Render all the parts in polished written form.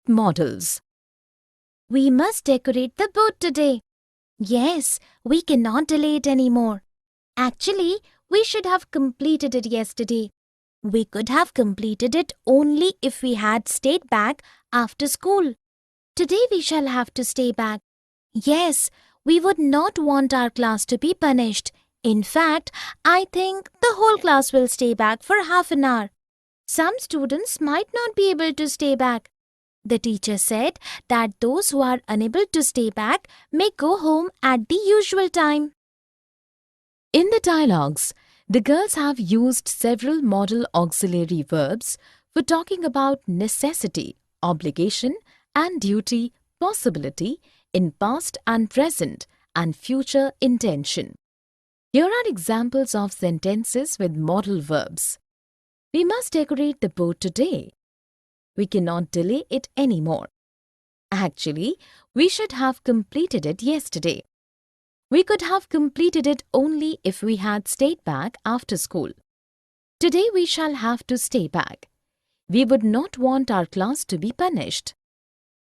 modals. We must decorate the boat today. Yes, we cannot delay it anymore. Actually, we should have completed it yesterday. We could have completed it only if we had stayed back after school. Today we shall have to stay back. Yes, we would not want our class to be punished. In fact, I think the whole class will stay back for half an hour. Some students might not be able to stay back. The teacher said that those who are unable to stay back may go home at the usual time. In the dialogues, the girls have used several modal auxiliary verbs for talking about necessity, obligation, and duty, possibility in past and present and future intention. Here are examples of sentences with modal verbs. We must decorate the boat today. We cannot delay it anymore. Actually, we should have completed it yesterday. We could have completed it only if we had stayed back after school. Today we shall have to stay back. We would not want our class to be punished.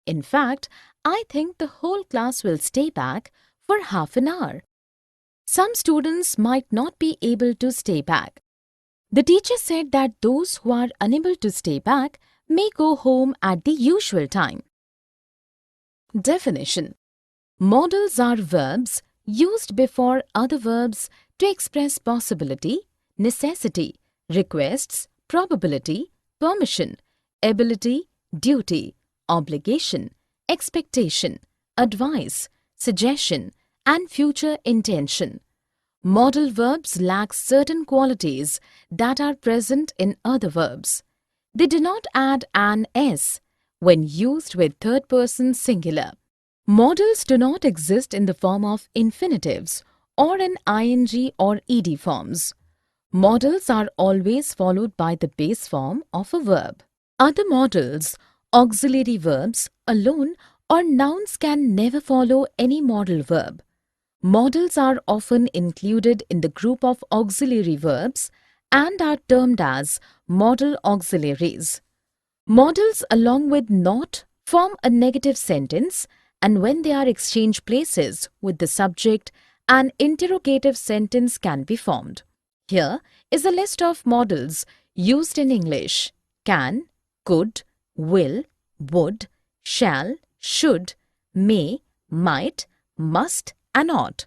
In fact, I think the whole class will stay back for half an hour. Some students might not be able to stay back. The teacher said that those who are unable to stay back may go home at the usual time. Definition: modals are verbs used before other verbs to express possibility, necessity, requests, probability, permission, ability, duty, obligation, expectation, advice, suggestion, and future intention. Modal verbs lack certain qualities that are present in other verbs. They do not add an s when used with third-person singular. Modals do not exist in the form of infinitives or in ing or ed forms. Modals are always followed by the base form of a verb. Other modals, auxiliary verbs, alone or nouns can never follow any modal verb. Modals are often included in the group of auxiliary verbs and are termed as modal auxiliaries. Modals along with not form a negative sentence, and when they are exchanged places with the subject, an interrogative sentence can be formed. Here is a list of modals used in English: can, could, will, would, shall, should, may, might, must, and ought.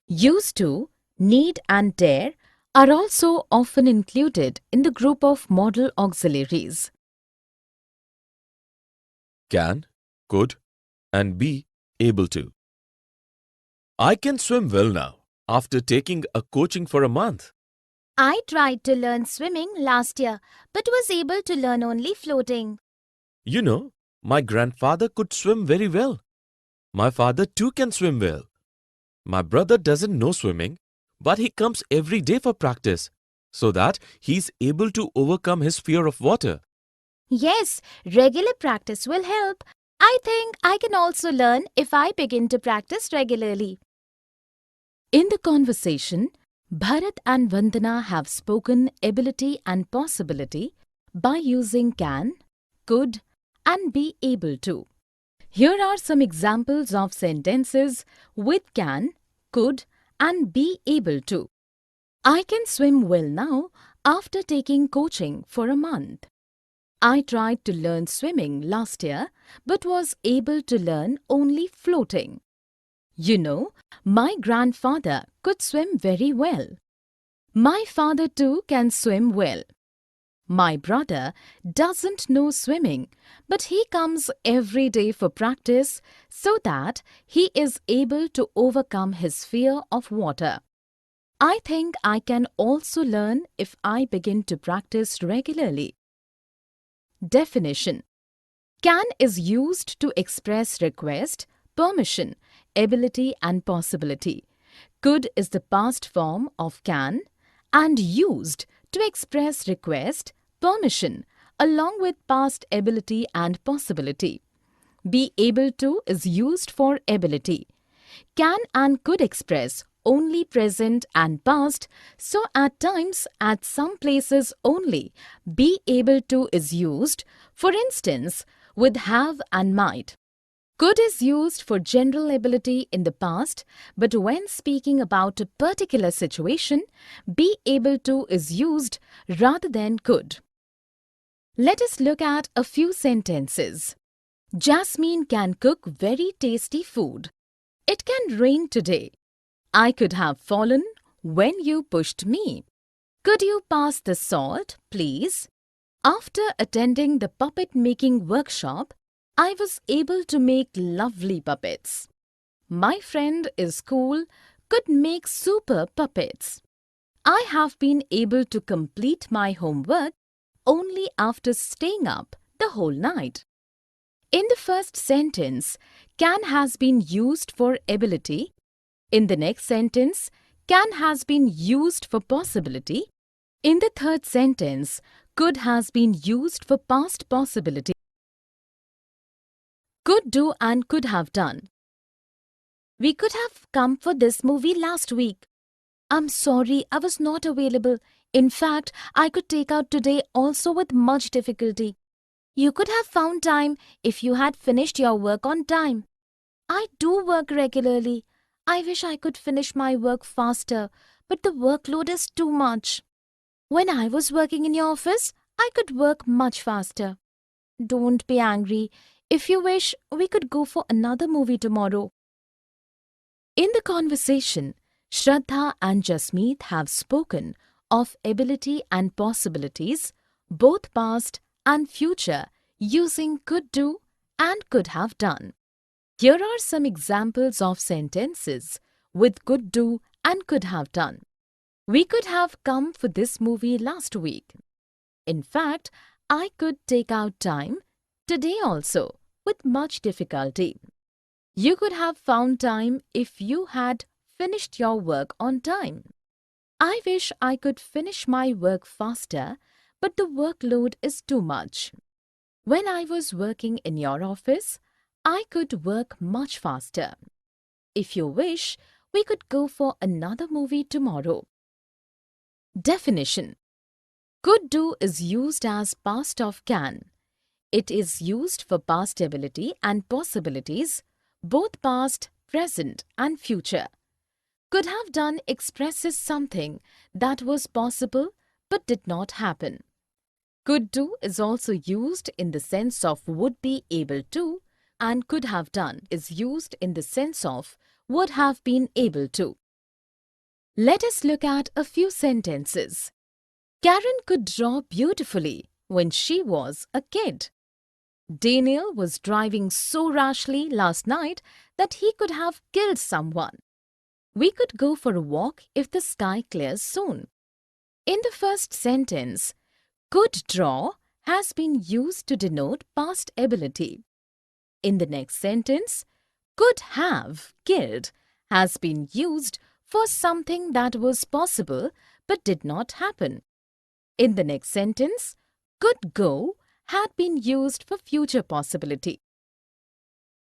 Used to, need, and dare are also often included in the group of modal auxiliaries. Can, could, and be able to. I can swim well now after taking a coaching for a month. I tried to learn swimming last year but was able to learn only floating. You know, my grandfather could swim very well. My father too can swim well. My brother doesn't know swimming, but he comes every day for practice so that he's able to overcome his fear of water. Yes, regular practice will help. I think I can also learn if I begin to practice regularly. In the conversation, Bharat and Vandana have spoken ability and possibility by using can, could, and be able to. Here are some examples of sentences with can, could, and be able to. I can swim well now after taking coaching for a month. I tried to learn swimming last year but was able to learn only floating. You know, my grandfather could swim very well. My father too can swim well. My brother doesn't know swimming, but he comes every day for practice so that he is able to overcome his fear of water. I think I can also learn if I begin to practice regularly. Definition: can is used to express request, permission, ability, and possibility. Could is the past form of can and used to express request, permission, along with past ability and possibility. Be able to is used for ability. Can and could express only present and past, so at times, at some places only, be able to is used. For instance, with have and might. Could is used for general ability in the past, but when speaking about a particular situation, be able to is used rather than could. Let us look at a few sentences. Jasmine can cook very tasty food. It can rain today. I could have fallen when you pushed me. Could you pass the salt, please? After attending the puppet making workshop, I was able to make lovely puppets. My friend is cool, could make super puppets. I have been able to complete my homework only after staying up the whole night. In the first sentence, can has been used for ability. In the next sentence, can has been used for possibility. In the third sentence, could has been used for past possibility. Could do and could have done. We could have come for this movie last week. I'm sorry, I was not available. In fact, I could take out today also with much difficulty. You could have found time if you had finished your work on time. I do work regularly. I wish I could finish my work faster, but the workload is too much. When I was working in your office, I could work much faster. Don't be angry. If you wish, we could go for another movie tomorrow. In the conversation, Shraddha and Jasmeet have spoken of ability and possibilities, both past and future, using could do and could have done. Here are some examples of sentences with could do and could have done. We could have come for this movie last week. In fact, I could take out time today also with much difficulty. You could have found time if you had finished your work on time. I wish I could finish my work faster, but the workload is too much. When I was working in your office, I could work much faster. If you wish, we could go for another movie tomorrow. Definition. Could do is used as past of can. It is used for past ability and possibilities, both past, present and future. Could have done expresses something that was possible but did not happen. Could do is also used in the sense of would be able to, and could have done is used in the sense of would have been able to. Let us look at a few sentences. Karen could draw beautifully when she was a kid. Daniel was driving so rashly last night that he could have killed someone. We could go for a walk if the sky clears soon. In the first sentence, could draw has been used to denote past ability. In the next sentence, could have killed has been used for something that was possible but did not happen. In the next sentence, could go had been used for future possibility.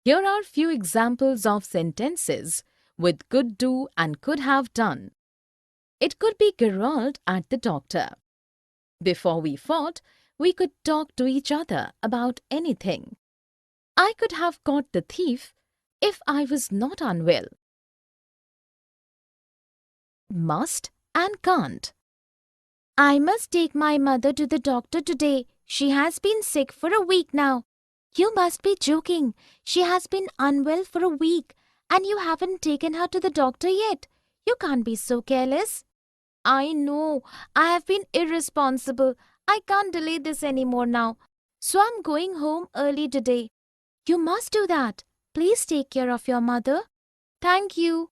Here are few examples of sentences with could do and could have done. It could be Gerald at the doctor. Before we fought, we could talk to each other about anything. I could have caught the thief if I was not unwell. Must and can't. I must take my mother to the doctor today. She has been sick for a week now. You must be joking. She has been unwell for a week and you haven't taken her to the doctor yet. You can't be so careless. I know. I have been irresponsible. I can't delay this anymore now. So I'm going home early today. You must do that. Please take care of your mother. Thank you.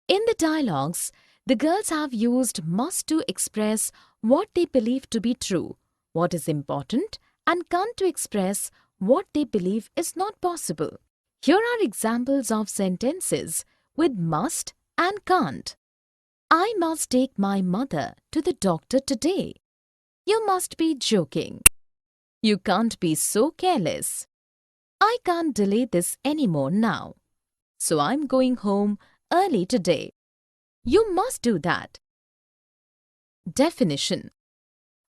In the dialogues, the girls have used must to express what they believe to be true, what is important, and can't to express what they believe is not possible. Here are examples of sentences with must and can't. I must take my mother to the doctor today. You must be joking. You can't be so careless. I can't delay this anymore now. So I'm going home early today. You must do that. Definition.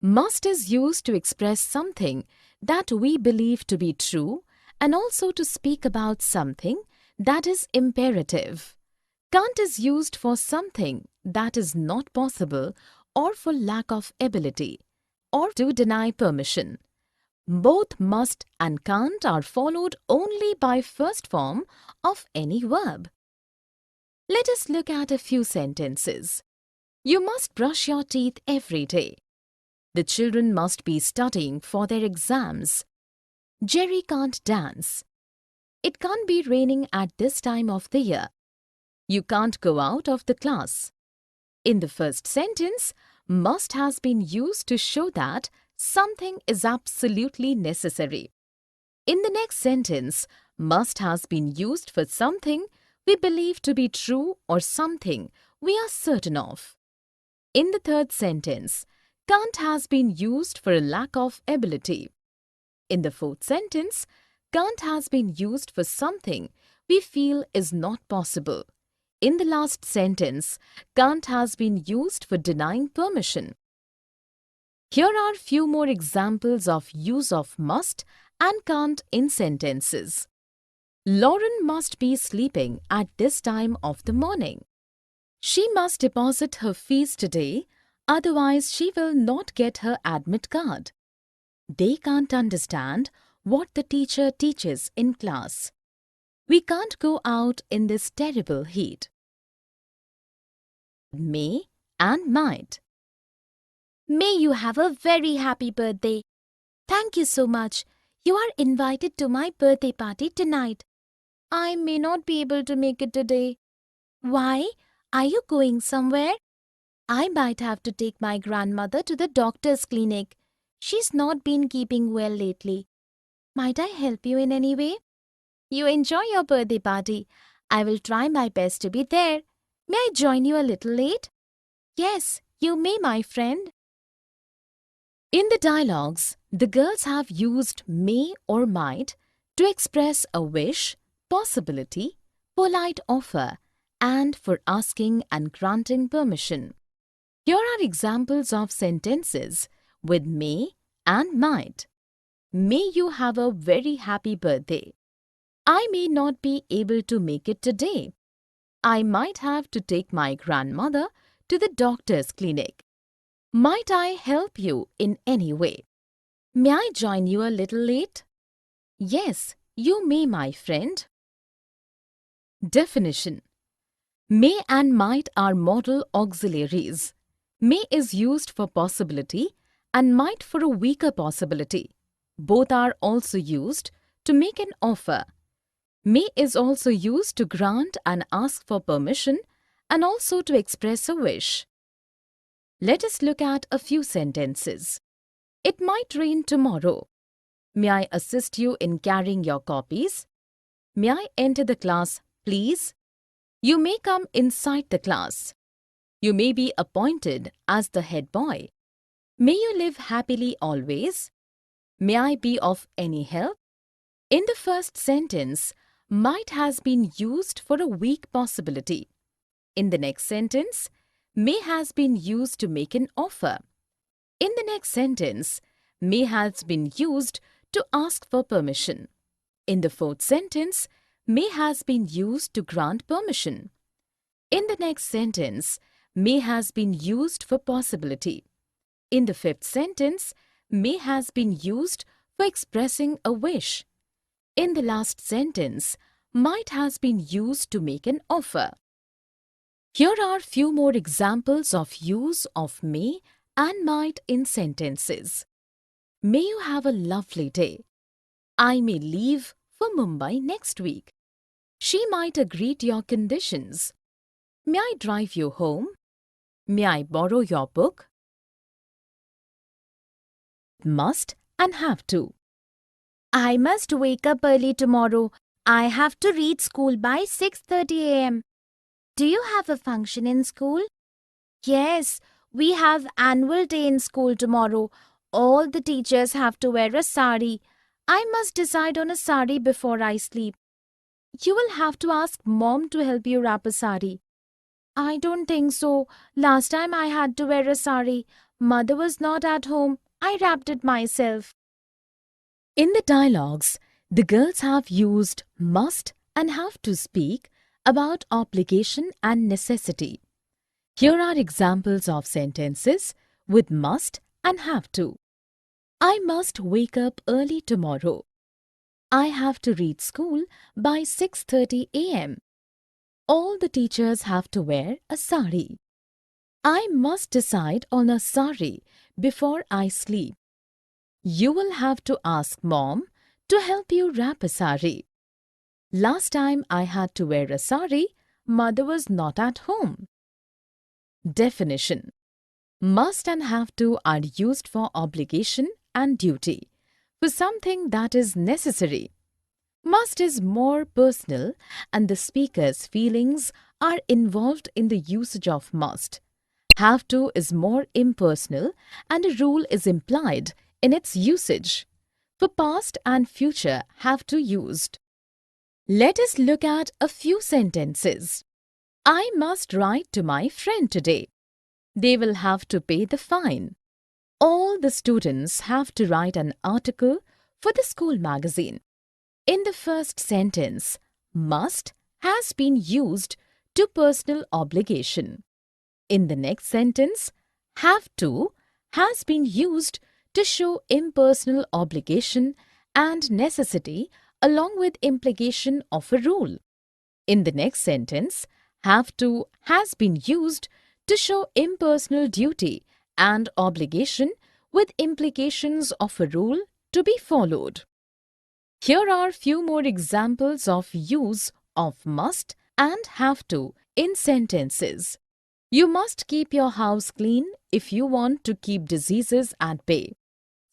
Must is used to express something that we believe to be true and also to speak about something that is imperative. Can't is used for something that is not possible or for lack of ability or to deny permission. Both must and can't are followed only by first form of any verb. Let us look at a few sentences. You must brush your teeth every day. The children must be studying for their exams. Jerry can't dance. It can't be raining at this time of the year. You can't go out of the class. In the first sentence, must has been used to show that something is absolutely necessary. In the next sentence, must has been used for something we believe to be true or something we are certain of. In the third sentence, can't has been used for a lack of ability. In the fourth sentence, can't has been used for something we feel is not possible. In the last sentence, can't has been used for denying permission. Here are few more examples of use of must and can't in sentences. Lauren must be sleeping at this time of the morning. She must deposit her fees today, otherwise she will not get her admit card. They can't understand what the teacher teaches in class. We can't go out in this terrible heat. May and might. May you have a very happy birthday. Thank you so much. You are invited to my birthday party tonight. I may not be able to make it today. Why? Are you going somewhere? I might have to take my grandmother to the doctor's clinic. She's not been keeping well lately. Might I help you in any way? You enjoy your birthday party. I will try my best to be there. May I join you a little late? Yes, you may, my friend. In the dialogues, the girls have used may or might to express a wish, possibility, polite offer, and for asking and granting permission. Here are examples of sentences with may and might. May you have a very happy birthday. I may not be able to make it today. I might have to take my grandmother to the doctor's clinic. Might I help you in any way? May I join you a little late? Yes, you may, my friend. Definition. May and might are modal auxiliaries. May is used for possibility and might for a weaker possibility. Both are also used to make an offer. May is also used to grant and ask for permission and also to express a wish. Let us look at a few sentences. It might rain tomorrow. May I assist you in carrying your copies? May I enter the class, please? You may come inside the class. You may be appointed as the head boy. May you live happily always. May I be of any help? In the first sentence, might has been used for a weak possibility. In the next sentence, may has been used to make an offer. In the next sentence, may has been used to ask for permission. In the fourth sentence, may has been used to grant permission. In the next sentence, may has been used for possibility. In the fifth sentence, may has been used for expressing a wish. In the last sentence, might has been used to make an offer. Here are few more examples of use of may and might in sentences. May you have a lovely day. I may leave for Mumbai next week. She might agree to your conditions. May I drive you home? May I borrow your book? Must and have to. I must wake up early tomorrow. I have to reach school by 6:30 a.m. Do you have a function in school? Yes, we have annual day in school tomorrow. All the teachers have to wear a sari. I must decide on a sari before I sleep. You will have to ask Mom to help you wrap a sari. I don't think so. Last time I had to wear a sari. Mother was not at home. I wrapped it myself. In the dialogues, the girls have used must and have to speak about obligation and necessity. Here are examples of sentences with must and have to. I must wake up early tomorrow. I have to reach school by 6:30 a.m. All the teachers have to wear a sari. I must decide on a sari before I sleep. You will have to ask mom to help you wrap a sari. Last time I had to wear a sari, mother was not at home. Definition: must and have to are used for obligation and duty, for something that is necessary. Must is more personal and the speaker's feelings are involved in the usage of must. Have to is more impersonal and a rule is implied in its usage. For past and future have to used. Let us look at a few sentences. I must write to my friend today. They will have to pay the fine. All the students have to write an article for the school magazine. In the first sentence, must has been used to personal obligation. In the next sentence, have to has been used to show impersonal obligation and necessity along with implication of a rule. In the next sentence, have to has been used to show impersonal duty and obligation with implications of a rule to be followed. Here are few more examples of use of must and have to in sentences. You must keep your house clean if you want to keep diseases at bay.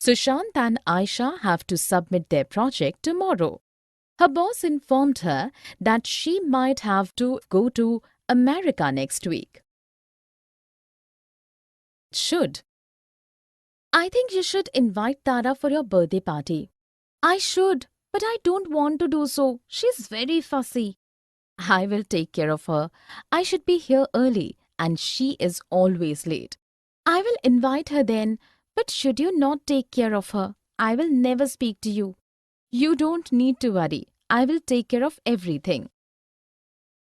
Sushant and Aisha have to submit their project tomorrow. Her boss informed her that she might have to go to America next week. Should. I think you should invite Tara for your birthday party. I should, but I don't want to do so. She's very fussy. I will take care of her. I should be here early and she is always late. I will invite her then, but should you not take care of her, I will never speak to you. You don't need to worry. I will take care of everything.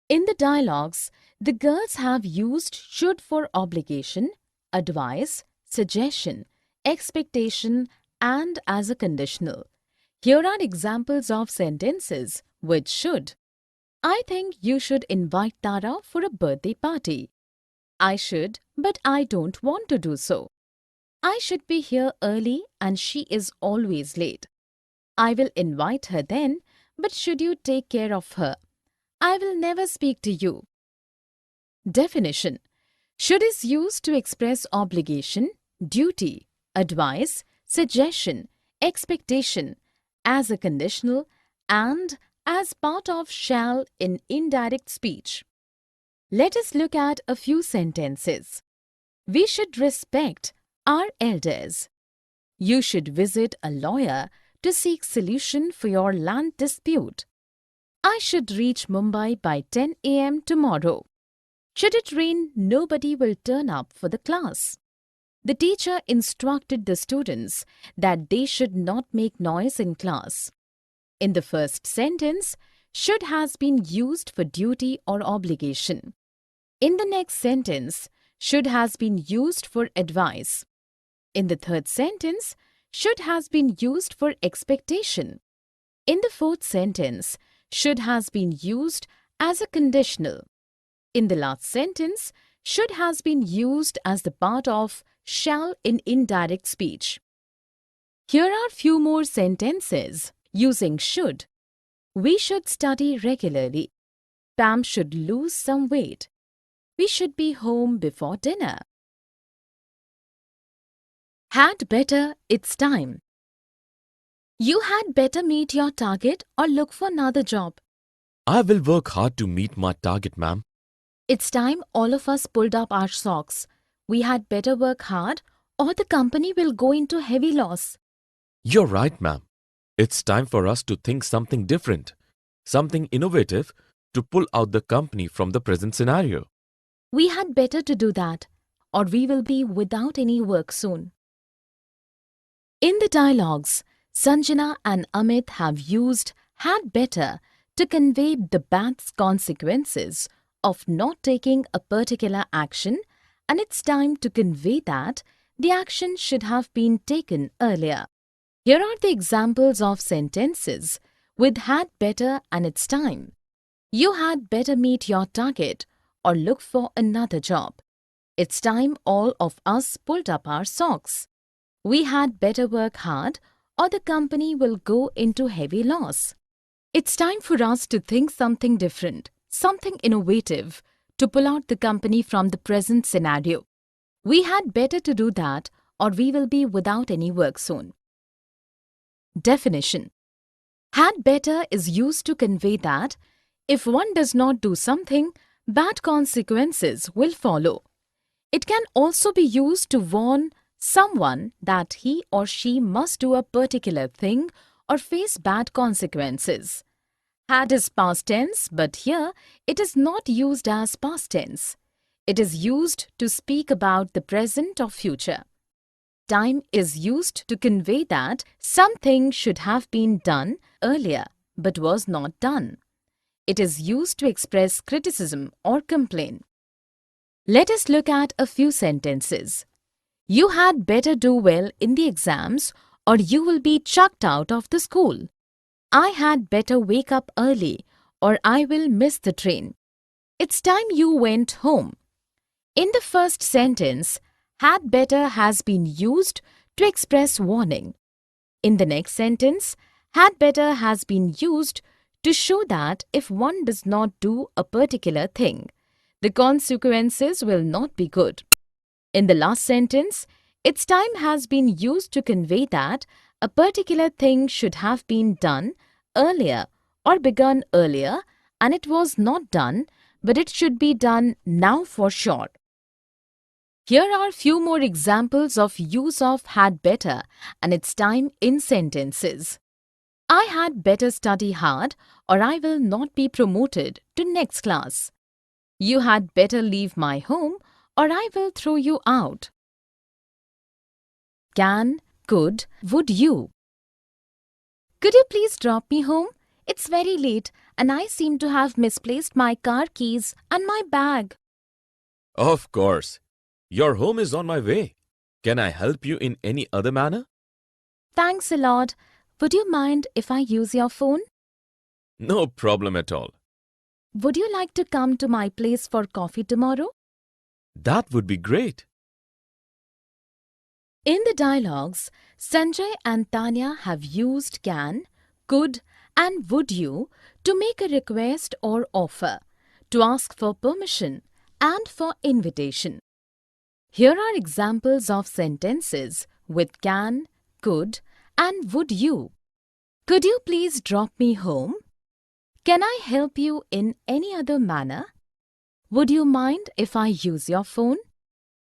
In the dialogues, the girls have used should for obligation, advice, suggestion, expectation, and as a conditional. Here are examples of sentences with should. I think you should invite Tara for a birthday party. I should, but I don't want to do so. I should be here early and she is always late. I will invite her then, but should you take care of her? I will never speak to you. Definition: should is used to express obligation, duty, advice, suggestion, expectation, as a conditional and as part of shall in indirect speech. Let us look at a few sentences. We should respect our elders. You should visit a lawyer to seek solution for your land dispute. I should reach Mumbai by 10 a.m. tomorrow. Should it rain, nobody will turn up for the class. The teacher instructed the students that they should not make noise in class. In the first sentence, should has been used for duty or obligation. In the next sentence, should has been used for advice. In the third sentence, should has been used for expectation. In the fourth sentence, should has been used as a conditional. In the last sentence, should has been used as the part of shall in indirect speech. Here are few more sentences using should. We should study regularly. Pam should lose some weight. We should be home before dinner. Had better, it's time. You had better meet your target or look for another job. I will work hard to meet my target, ma'am. It's time all of us pulled up our socks. We had better work hard or the company will go into heavy loss. You're right, ma'am. It's time for us to think something different, something innovative to pull out the company from the present scenario. We had better to do that, or we will be without any work soon. In the dialogues, Sanjana and Amit have used had better to convey the bad consequences of not taking a particular action, and it's time to convey that the action should have been taken earlier. Here are the examples of sentences with had better and it's time. You had better meet your target or look for another job. It's time all of us pulled up our socks. We had better work hard or the company will go into heavy loss. It's time for us to think something different, something innovative, to pull out the company from the present scenario. We had better to do that or we will be without any work soon. Definition: had better is used to convey that if one does not do something, bad consequences will follow. It can also be used to warn someone that he or she must do a particular thing or face bad consequences. Had is past tense, but here it is not used as past tense. It is used to speak about the present or future. Time is used to convey that something should have been done earlier but was not done. It is used to express criticism or complaint. Let us look at a few sentences. You had better do well in the exams or you will be chucked out of the school. I had better wake up early or I will miss the train. It's time you went home. In the first sentence, had better has been used to express warning. In the next sentence, had better has been used to show that if one does not do a particular thing, the consequences will not be good. In the last sentence, its time has been used to convey that a particular thing should have been done earlier or begun earlier and it was not done, but it should be done now for sure. Here are few more examples of use of had better and its time in sentences. I had better study hard or I will not be promoted to next class. You had better leave my home or I will throw you out. Can, could, would you. Could you please drop me home? It's very late and I seem to have misplaced my car keys and my bag. Of course. Your home is on my way. Can I help you in any other manner? Thanks a lot. Would you mind if I use your phone? No problem at all. Would you like to come to my place for coffee tomorrow? That would be great. In the dialogues, Sanjay and Tanya have used can, could and would you to make a request or offer, to ask for permission and for invitation. Here are examples of sentences with can, could and would you. Could you please drop me home? Can I help you in any other manner? Would you mind if I use your phone?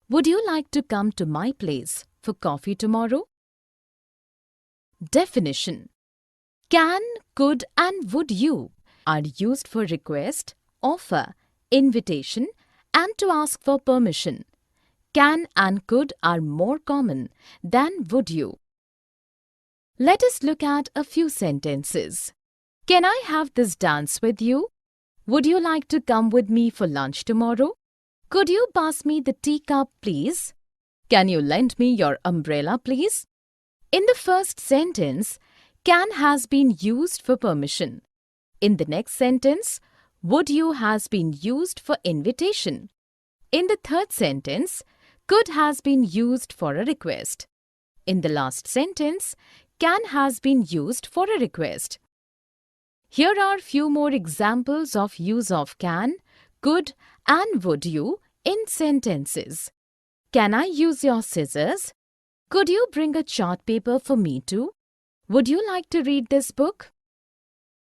Would you like to come to my place for coffee tomorrow? Definition: can, could and would you are used for request, offer, invitation and to ask for permission. Can and could are more common than would you. Let us look at a few sentences. Can I have this dance with you? Would you like to come with me for lunch tomorrow? Could you pass me the teacup, please? Can you lend me your umbrella, please? In the first sentence, can has been used for permission. In the next sentence, would you has been used for invitation. In the third sentence, could has been used for a request. In the last sentence, can has been used for a request. Here are few more examples of use of can, could and would you in sentences. Can I use your scissors? Could you bring a chart paper for me too? Would you like to read this book?